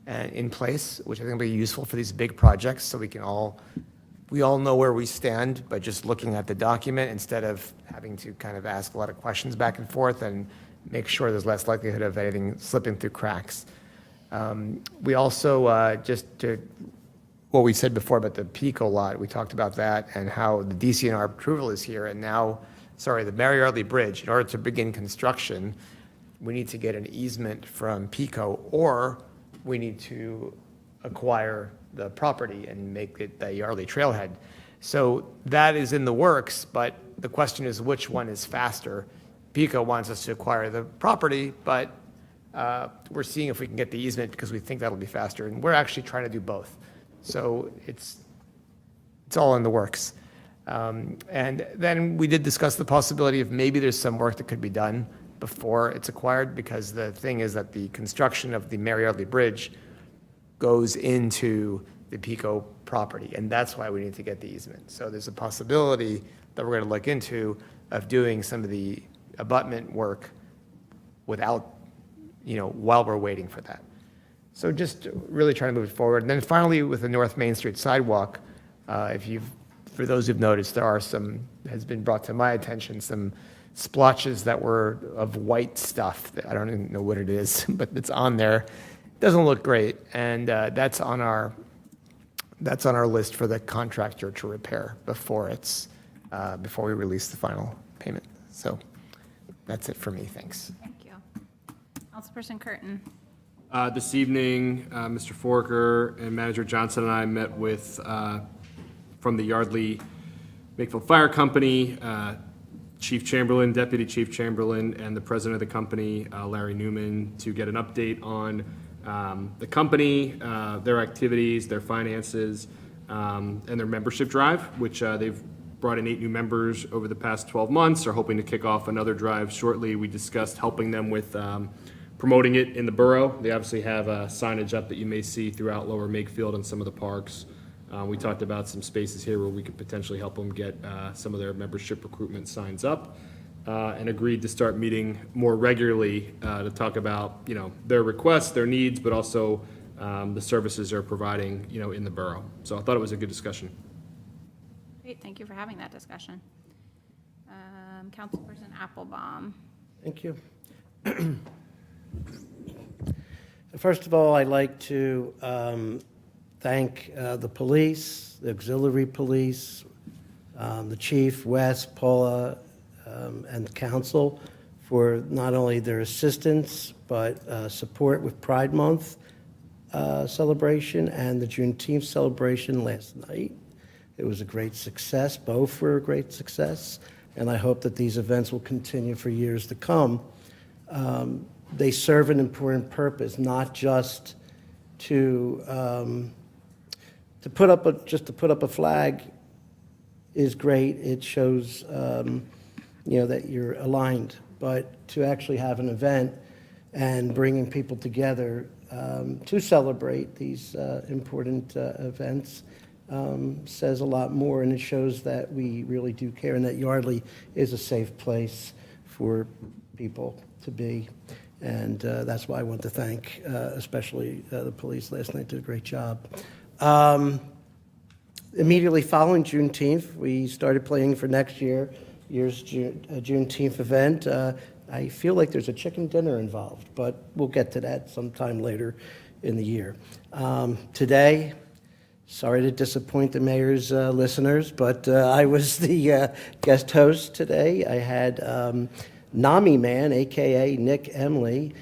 in place, which I think will be useful for these big projects, so we all know where we stand by just looking at the document instead of having to kind of ask a lot of questions back and forth and make sure there's less likelihood of anything slipping through cracks. We also, just to what we said before about the PICO lot, we talked about that and how the DCNR approval is here, and now, the Mary Yardley Bridge, in order to begin construction, we need to get an easement from PICO, or we need to acquire the property and make it the Yardley Trailhead. So that is in the works, but the question is which one is faster? PICO wants us to acquire the property, but we're seeing if we can get the easement because we think that'll be faster, and we're actually trying to do both. So it's all in the works. And then we did discuss the possibility of maybe there's some work that could be done before it's acquired, because the thing is that the construction of the Mary Yardley Bridge goes into the PICO property, and that's why we need to get the easement. So there's a possibility that we're going to look into of doing some of the abutment work without, while we're waiting for that. So just really trying to move it forward. And then finally, with the North Main Street sidewalk, for those who've noticed, has been brought to my attention, some splotches that were of white stuff. I don't even know what it is, but it's on there. It doesn't look great, and that's on our list for the contractor to repair before we release the final payment. So that's it for me. Thanks. Thank you. Councilperson Curtin. This evening, Mr. Forker and Manager Johnson and I met with, from the Yardley Makefield Fire Company, Chief Chamberlain, Deputy Chief Chamberlain, and the president of the company, Larry Newman, to get an update on the company, their activities, their finances, and their membership drive, which they've brought in 8 new members over the past 12 months, are hoping to kick off another drive shortly. We discussed helping them with promoting it in the borough. They obviously have signage up that you may see throughout Lower Makefield and some of the parks. We talked about some spaces here where we could potentially help them get some of their membership recruitment signs up, and agreed to start meeting more regularly to talk about, you know, their requests, their needs, but also the services they're providing, you know, in the borough. So I thought it was a good discussion. Great, thank you for having that discussion. Councilperson Applebaum. Thank you. First of all, I'd like to thank the police, the auxiliary police, the chief, Wes, Paula, and the council for not only their assistance, but support with Pride Month celebration and the Juneteenth celebration last night. It was a great success. Both were a great success, and I hope that these events will continue for years to come. They serve an important purpose, not just to put up a flag is great. It shows you know, that you're aligned, but to actually have an event and bringing people together to celebrate these important events says a lot more, and it shows that we really do care and that Yardley is a safe place for people to be. And that's why I want to thank especially the police last night. Did a great job. Immediately following Juneteenth, we started planning for next year's Juneteenth event. I feel like there's a chicken dinner involved, but we'll get to that sometime later in the year. Today, sorry to disappoint the mayor's listeners, but I was the guest host today. I had NAMI Man, a.k.a. Nick Emley,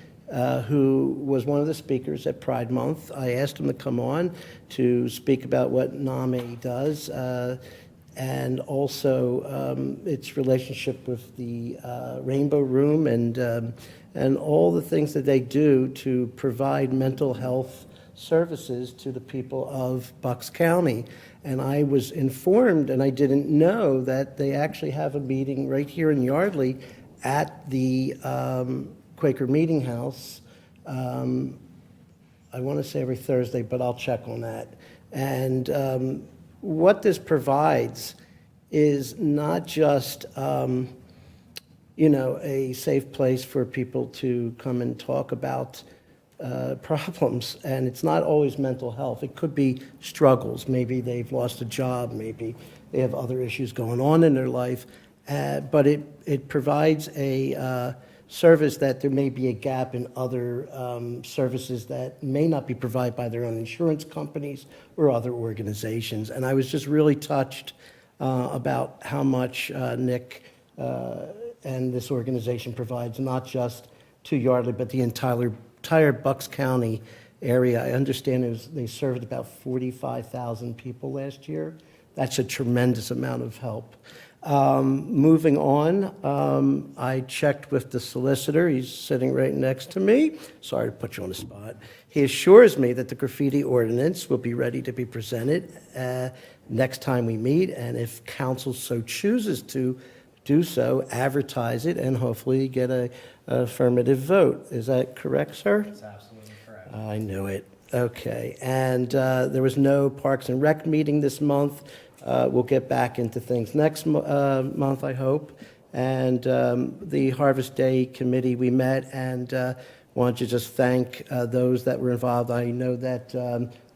who was one of the speakers at Pride Month. I asked him to come on to speak about what NAMI does, and also its relationship with the Rainbow Room and all the things that they do to provide mental health services to the people of Bucks County. And I was informed, and I didn't know, that they actually have a meeting right here in Yardley at the Quaker Meeting House. I want to say every Thursday, but I'll check on that. And what this provides is not just, you know, a safe place for people to come and talk about problems, and it's not always mental health. It could be struggles. Maybe they've lost a job. Maybe they have other issues going on in their life. But it provides a service that there may be a gap in other services that may not be provided by their own insurance companies or other organizations. And I was just really touched about how much Nick and this organization provides, not just to Yardley, but the entire Bucks County area. I understand they served about 45,000 people last year. That's a tremendous amount of help. Moving on, I checked with the solicitor. He's sitting right next to me. Sorry to put you on the spot. He assures me that the graffiti ordinance will be ready to be presented next time we meet, and if council so chooses to do so, advertise it and hopefully get an affirmative vote. Is that correct, sir? That's absolutely correct. I knew it. Okay. And there was no Parks and Rec meeting this month. We'll get back into things next month, I hope. And the Harvest Day Committee, we met, and wanted to just thank those that were involved. I know that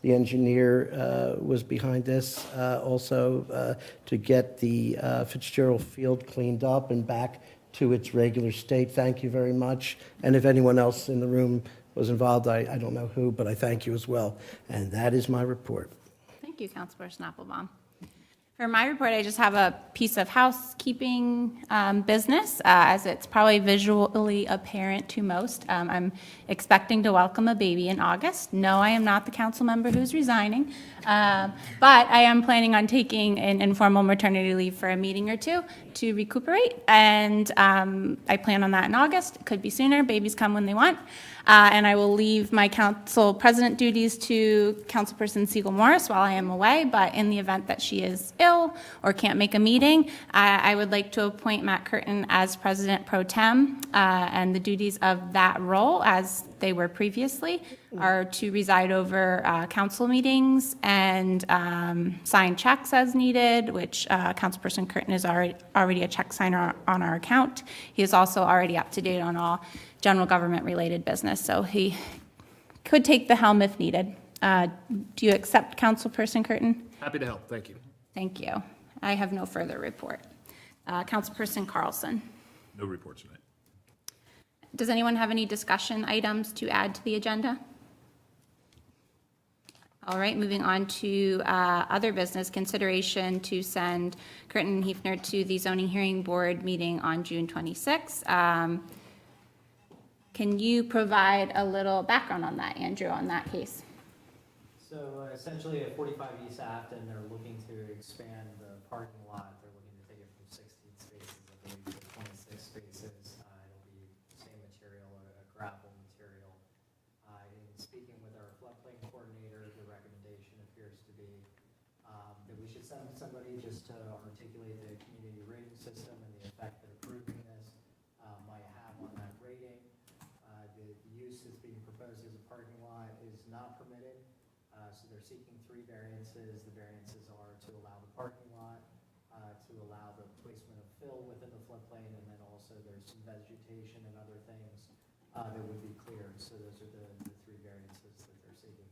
the engineer was behind this also to get the Fitzgerald Field cleaned up and back to its regular state. Thank you very much. And if anyone else in the room was involved, I don't know who, but I thank you as well. And that is my report. Thank you, Councilperson Applebaum. For my report, I just have a piece of housekeeping business, as it's probably visually apparent to most. I'm expecting to welcome a baby in August. No, I am not the council member who's resigning, but I am planning on taking an informal maternity leave for a meeting or two to recuperate, and I plan on that in August. It could be sooner. Babies come when they want. And I will leave my council president duties to Councilperson Siegel Morris while I am away, but in the event that she is ill or can't make a meeting, I would like to appoint Matt Curtin as president pro tem, and the duties of that role, as they were previously, are to reside over council meetings and sign checks as needed, which Councilperson Curtin is already a check signer on our account. He is also already up to date on all general government-related business, so he could take the helm if needed. Do you accept, Councilperson Curtin? Happy to help, thank you. Thank you. I have no further report. Councilperson Carlson. No reports tonight. Does anyone have any discussion items to add to the agenda? All right, moving on to other business consideration to send Curtin and Hefner to the zoning hearing board meeting on June 26th. Can you provide a little background on that, Andrew, on that case? So essentially at 45 East Afton, they're looking to expand the parking lot. They're looking to take it from 16 spaces, I believe, to 26 spaces. It'll be the same material, a gravel material. In speaking with our floodplain coordinator, the recommendation appears to be that we should send somebody just to articulate the community rating system and the effect that approving this might have on that rating. The use that's being proposed as a parking lot is not permitted. So they're seeking 3 variances. The variances are to allow the parking lot, to allow the placement of fill within the floodplain, and then also there's some vegetation and other things that would be cleared. So those are the 3 variances that they're seeking.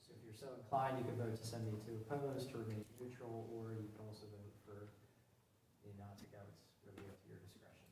So if you're so inclined, you can vote to send me to oppose, to remain neutral, or you can also vote for me not to go. It's really up to your discretion.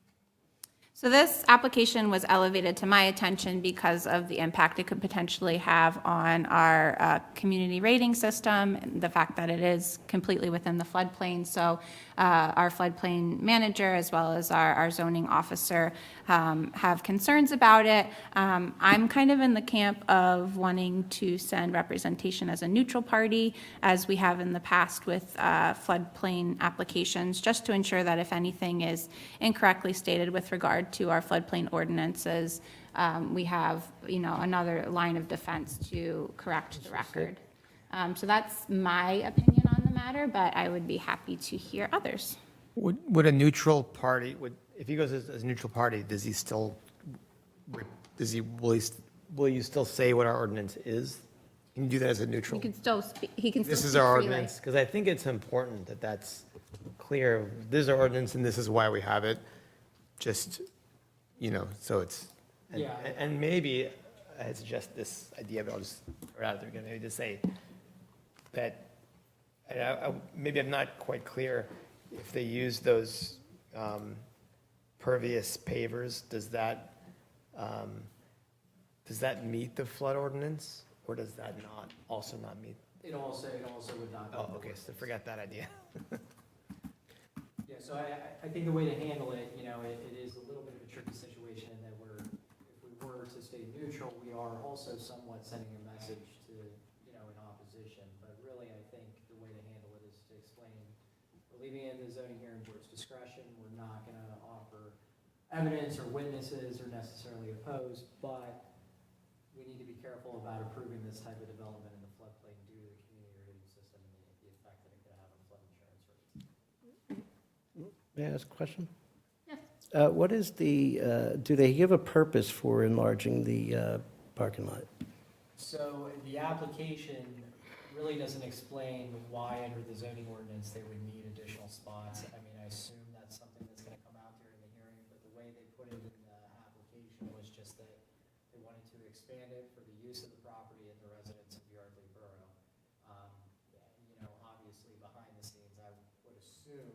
So this application was elevated to my attention because of the impact it could potentially have on our community rating system, and the fact that it is completely within the floodplain. So our floodplain manager, as well as our zoning officer, have concerns about it. I'm kind of in the camp of wanting to send representation as a neutral party, as we have in the past with floodplain applications, just to ensure that if anything is incorrectly stated with regard to our floodplain ordinances, we have, another line of defense to correct the record. So that's my opinion on the matter, but I would be happy to hear others. Would a neutral party, if he goes as a neutral party, will you still say what our ordinance is? Can you do that as a neutral? He can still speak, he can still This speak is our freely. ordinance, because I think it's important that that's clear. This is our ordinance and this is why we have it. Just, so it's, Yeah. and maybe, I suggest this idea, but I'll just throw it out there again, maybe just say that, maybe I'm not quite clear, if they use those pervious pavers, does that meet the flood ordinance, or does that also not meet? It also would not. Oh, okay, so forget that idea. Yeah, so I think the way to handle it, it is a little bit of a tricky situation in that if we were to stay neutral, we are also somewhat sending a message to, in opposition. But really, I think the way to handle it is to explain, we're leaving it in the zoning hearing board's discretion. We're not going to offer evidence or witnesses or necessarily oppose, but we need to be careful about approving this type of development in the floodplain due to the community rating system and the effect that it could have on flood insurance rates. May I ask a question? Yes. What is do they give a purpose for enlarging the parking lot? So the application really doesn't explain why under the zoning ordinance they would need additional spots. I mean, I assume that's something that's going to come out during the hearing, but the way they put it in the application was just that they wanted to expand it for the use of the property and the residents of Yardley Borough. Obviously behind the scenes, I would assume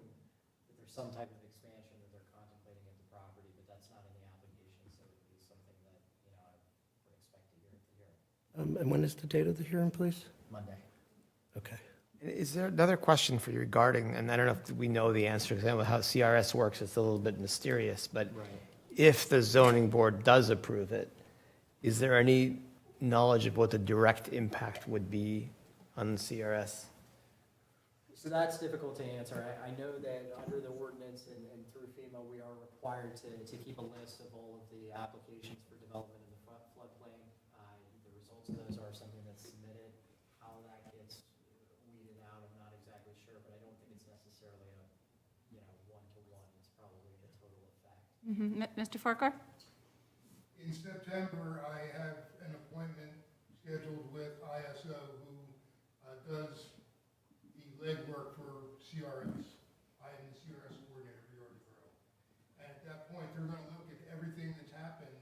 that there's some type of expansion that they're contemplating at the property, but that's not in the application, so it would be something that, I would expect to hear at the hearing. And when is the date of the hearing, please? Monday. Okay. Is there another question for you regarding, and I don't know if we know the answer, because I don't know how CRS works, it's a little bit mysterious, but Right. if the zoning board does approve it, is there any knowledge of what the direct impact would be on CRS? So that's difficult to answer. I know that under the ordinance and through FEMA, we are required to keep a list of all of the applications for development in the floodplain. The results of those are something that's submitted. How that gets weeded out, I'm not exactly sure, but I don't think it's necessarily a, one-to-one. It's probably the total effect. Mr. Farquhar? In September, I have an appointment scheduled with ISO, who does the legwork for CRS. I am the CRS coordinator for Yardley Borough. And at that point, they're going to look at everything that's happened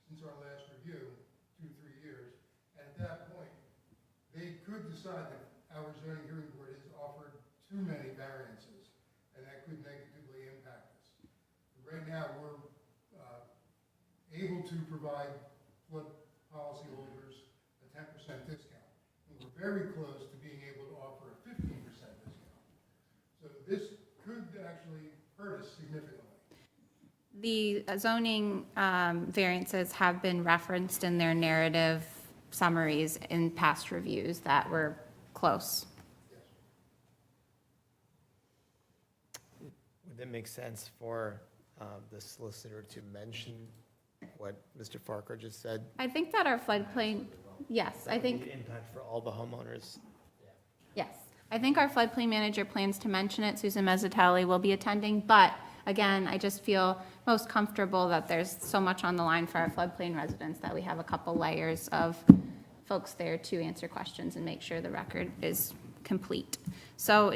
since our last review, 2-3 years. And at that point, they could decide that our zoning hearing board has offered too many variances, and that could negatively impact us. Right now, we're able to provide flood policyholders a 10% discount. And we're very close to being able to offer a 15% discount. So this could actually hurt us significantly. The zoning variances have been referenced in their narrative summaries in past reviews that were close. Would it make sense for the solicitor to mention what Mr. Farquhar just said? I think that our floodplain, yes, I think. The impact for all the homeowners. Yes, I think our floodplain manager plans to mention it. Susan Mezzatelli will be attending, but again, I just feel most comfortable that there's so much on the line for our floodplain residents that we have a couple layers of folks there to answer questions and make sure the record is complete. So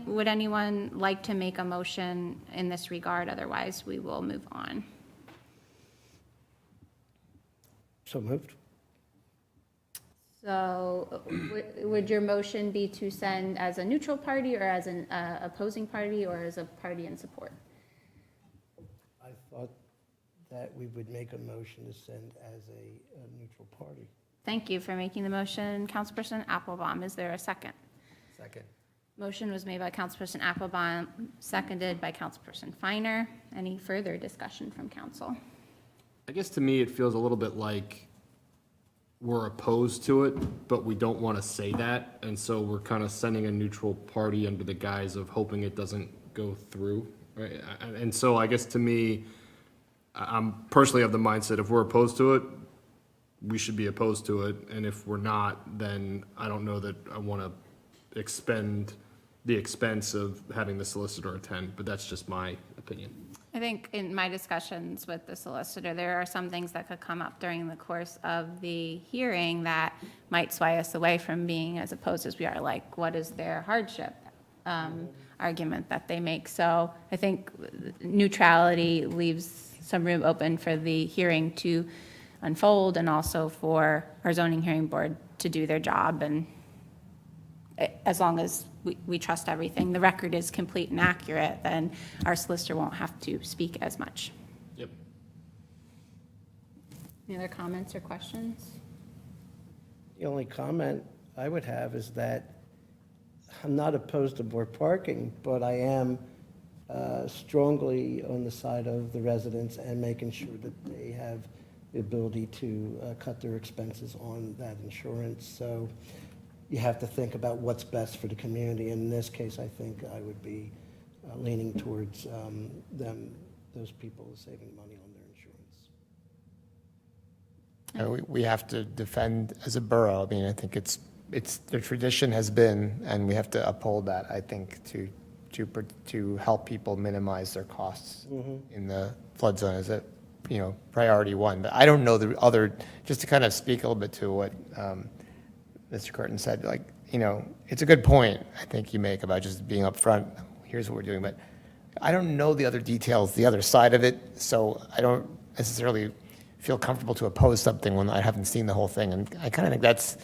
would anyone like to make a motion in this regard? Otherwise, we will move on. So moved. So would your motion be to send as a neutral party or as an opposing party or as a party in support? I thought that we would make a motion to send as a neutral party. Thank you for making the motion, Councilperson Applebaum. Is there a second? Second. Motion was made by Councilperson Applebaum, seconded by Councilperson Finer. Any further discussion from council? I guess to me, it feels a little bit like we're opposed to it, but we don't want to say that. And so we're kind of sending a neutral party under the guise of hoping it doesn't go through, right? And so I guess to me, I'm personally of the mindset, if we're opposed to it, we should be opposed to it. And if we're not, then I don't know that I want to expend the expense of having the solicitor attend, but that's just my opinion. I think in my discussions with the solicitor, there are some things that could come up during the course of the hearing that might sway us away from being as opposed as we are, like what is their hardship argument that they make. So I think neutrality leaves some room open for the hearing to unfold and also for our zoning hearing board to do their job. And as long as we trust everything, the record is complete and accurate, then our solicitor won't have to speak as much. Yep. Any other comments or questions? The only comment I would have is that I'm not opposed to more parking, but I am strongly on the side of the residents and making sure that they have the ability to cut their expenses on that insurance. So you have to think about what's best for the community. And in this case, I think I would be leaning towards those people saving money on their insurance. We have to defend as a borough. I mean, I think it's the tradition has been, and we have to uphold that, I think, to help people minimize their costs in the flood zone as a, priority one. But I don't know the other, just to kind of speak a little bit to what Mr. Curtin said, it's a good point I think you make about just being upfront. Here's what we're doing, but I don't know the other details, the other side of it, so I don't necessarily feel comfortable to oppose something when I haven't seen the whole thing. And I kind of think that's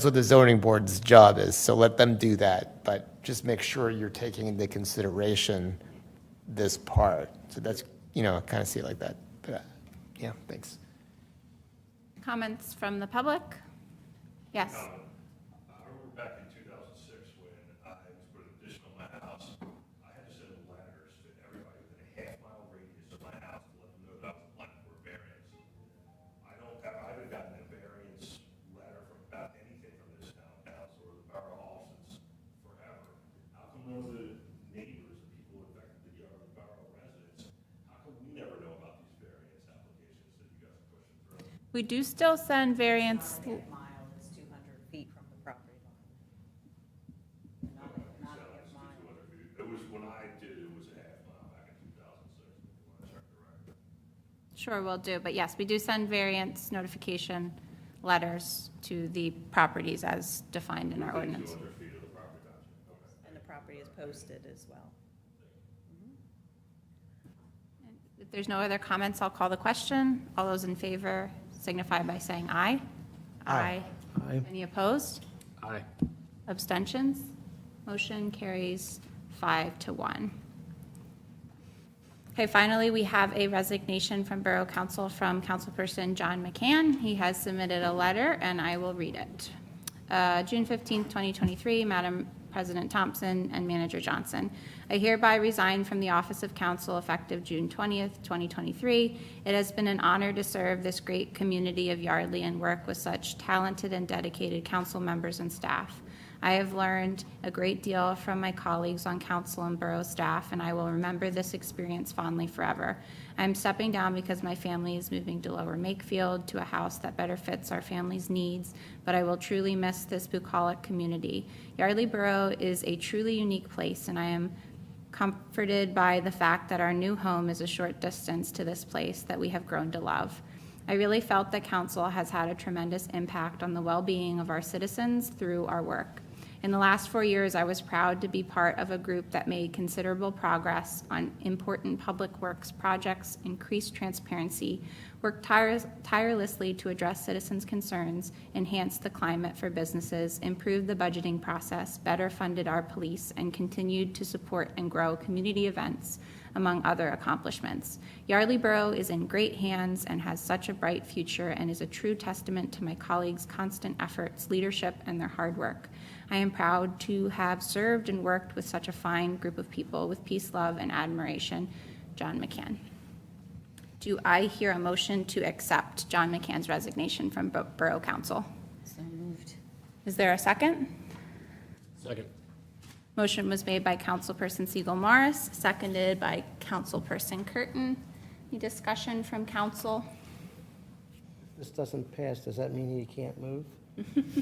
what the zoning board's job is. So let them do that, but just make sure you're taking into consideration this part. So that's, kind of see it like that. But yeah, thanks. Comments from the public? Yes. I remember back in 2006 when I was putting an addition on my house, I had to send letters to everybody within a half-mile radius of my house to let them know that I was applying for a variance. I haven't gotten a variance letter from about anything from this townhouse or the borough hall since forever. know the neighbors, the people affected, the Yardley Borough residents. How come we never know about these variance applications that you guys are pushing through? We do still send variance. Not a mile, it's 200 feet from the property line. Not a mile. It was, when I did it, was a half mile back in 2006, if you want to check the record. Sure, will do, but yes, we do send variance notification letters to the properties as defined in our ordinance. 200 feet of the property boundary. Okay. And the property is posted as well. If there's no other comments, I'll call the question. All those in favor signify by saying aye. Aye. Aye. Any opposed? Aye. Abstentions? Motion carries 5-1. Okay, finally, we have a resignation from Borough Council from Councilperson John McCann. He has submitted a letter, and I will read it. June 15th, 2023, Madam President Thompson and Manager Johnson, I hereby resign from the office of council effective June 20th, 2023. It has been an honor to serve this great community of Yardley and work with such talented and dedicated council members and staff. I have learned a great deal from my colleagues on council and borough staff, and I will remember this experience fondly forever. I'm stepping down because my family is moving to Lower Makefield to a house that better fits our family's needs, but I will truly miss this bucolic community. Yardley Borough is a truly unique place, and I am comforted by the fact that our new home is a short distance to this place that we have grown to love. I really felt that council has had a tremendous impact on the well-being of our citizens through our work. In the last 4 years, I was proud to be part of a group that made considerable progress on important public works projects, increased transparency, worked tirelessly to address citizens' concerns, enhanced the climate for businesses, improved the budgeting process, better funded our police, and continued to support and grow community events, among other accomplishments. Yardley Borough is in great hands and has such a bright future and is a true testament to my colleagues' constant efforts, leadership, and their hard work. I am proud to have served and worked with such a fine group of people with peace, love, and admiration. John McCann. Do I hear a motion to accept John McCann's resignation from Borough Council? So moved. Is there a second? Second. Motion was made by Councilperson Siegel Morris, seconded by Councilperson Curtin. Any discussion from council? If this doesn't pass, does that mean he can't move?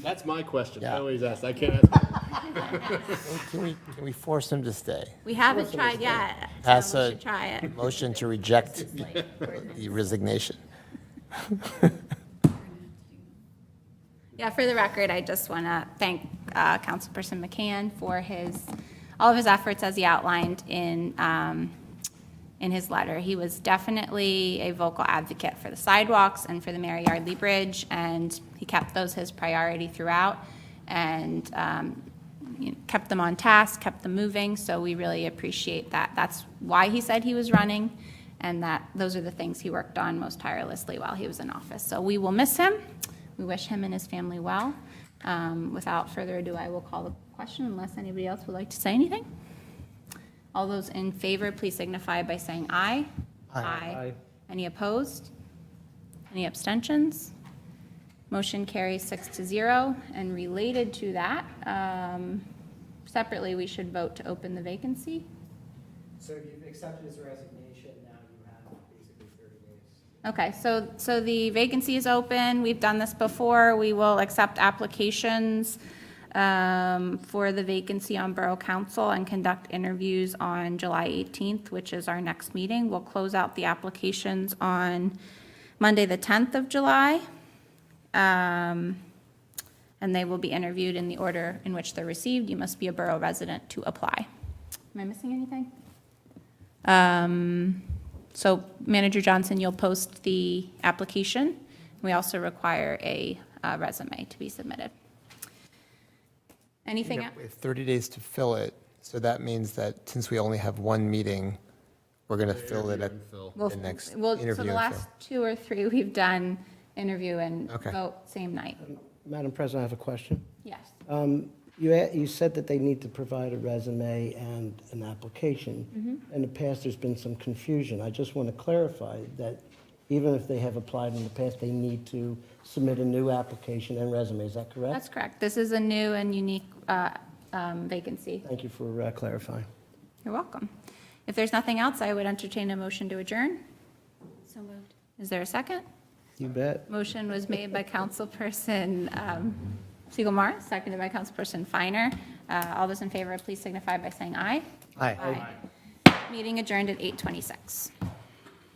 That's my question. I Yeah. always ask. I can't ask. Can we force him to stay? We haven't tried yet, Pass so we a should try it. motion to reject the resignation. Yeah, for the record, I just want to thank Councilperson McCann for all of his efforts as he outlined in his letter. He was definitely a vocal advocate for the sidewalks and for the Mary Yardley Bridge, and he kept those his priority throughout, and kept them on task, kept them moving, so we really appreciate that. That's why he said he was running, and those are the things he worked on most tirelessly while he was in office. So we will miss him. We wish him and his family well. Without further ado, I will call the question unless anybody else would like to say anything. All those in favor, please signify by saying aye. Aye. Any opposed? Any abstentions? Motion carries 6-0. And related to that, separately, we should vote to open the vacancy. So you've accepted his resignation, now you have basically 30 days. Okay, so the vacancy is open. We've done this before. We will accept applications for the vacancy on Borough Council and conduct interviews on July 18th, which is our next meeting. We'll close out the applications on Monday, the 10th of July. And they will be interviewed in the order in which they're received. You must be a borough resident to apply. Am I missing anything? So Manager Johnson, you'll post the application. We also require a resume to be submitted. Anything else? We have 30 days to fill it, so that means that since we only have one meeting, we're going to fill it at the next So interview. the last 2 or 3 we've done interview and Okay. vote same night. Madam President, I have a question. Yes. You said that they need to provide a resume and an application. Mm-hmm. In the past, there's been some confusion. I just want to clarify that even if they have applied in the past, they need to submit a new application and resume. Is that correct? That's correct. This is a new and unique vacancy. Thank you for clarifying. You're welcome. If there's nothing else, I would entertain a motion to adjourn. So moved. Is there a second? You bet. Motion was made by Councilperson Siegel-Morris, seconded by Councilperson Finer. All those in favor, please signify by saying aye. Aye. Meeting adjourned at 8:26.